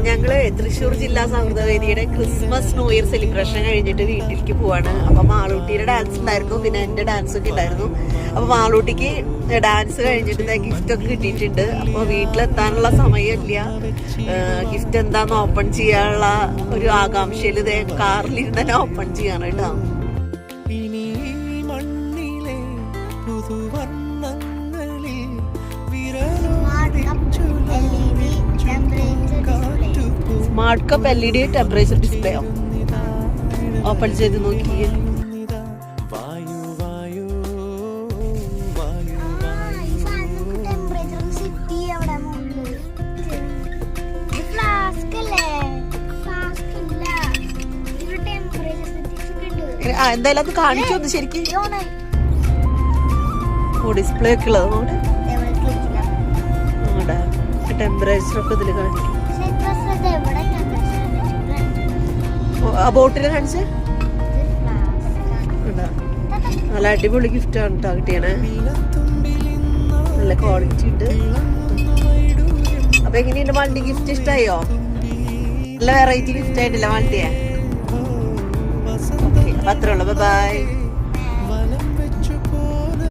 ഞങ്ങള് തൃശ്ശൂർ ജില്ലാ സൗഹൃദവേദിയുടെ Christmas new year celebration കഴിഞ്ഞിട്ട് വീട്ടിലേക്ക് പോവാണ്. അപ്പൊ മാളൂട്ടിയുടെ ഡാൻസ് ഉണ്ടായിരുന്നു, പിന്നെ എന്റെ ഡാൻസ് ഒക്കെ ഉണ്ടായിരുന്നു. അപ്പൊ മാളൂട്ടിക്ക് ഡാൻസ് കഴിഞ്ഞിട്ട് ഗിഫ്റ്റ് ഒക്കെ കിട്ടിയിട്ടുണ്ട്. അപ്പൊ വീട്ടിലെത്താനുള്ള സമയമില്ല. ഗിഫ്റ്റ് എന്താന്ന് ഓപ്പൺ ചെയ്യാനുള്ള ഒരു ആകാംക്ഷയിൽ ഇതേ കാറിലിരുന്ന് തന്നെ ഓപ്പൺ ചെയ്യാണ് കേട്ടോ. സ്മാർട്ട് കപ്പ് LED ടെമ്പറേച്ചർ ഡിസ്പ്ലേയോ ഓപ്പൺ ചെയ്ത് നോക്കി. എന്തായാലും അത് കാണിച്ചു ഒന്ന് ശരിക്കും. ഡിസ്പ്ലേ ഒക്കെ ഉള്ളത് ടെമ്പറേച്ചർ ഒക്കെ ഇതിൽ കാണിക്കും. ബോട്ടിൽ കാണിച്ചേ. നല്ല അടിപൊളി ഗിഫ്റ്റ് ആണ് കേട്ടോ കിട്ടിയണേ. നല്ല ക്വാളിറ്റി ഉണ്ട്. അപ്പൊ എങ്ങനെയുണ്ട് മാൾട്ടി? ഗിഫ്റ്റ് ഇഷ്ടായോ? നല്ല വെറൈറ്റി ഗിഫ്റ്റ് ആയിട്ടില്ല മാൾട്ടിയെ? അപ്പൊ അത്രേ ഉള്ളൂ. ബൈ.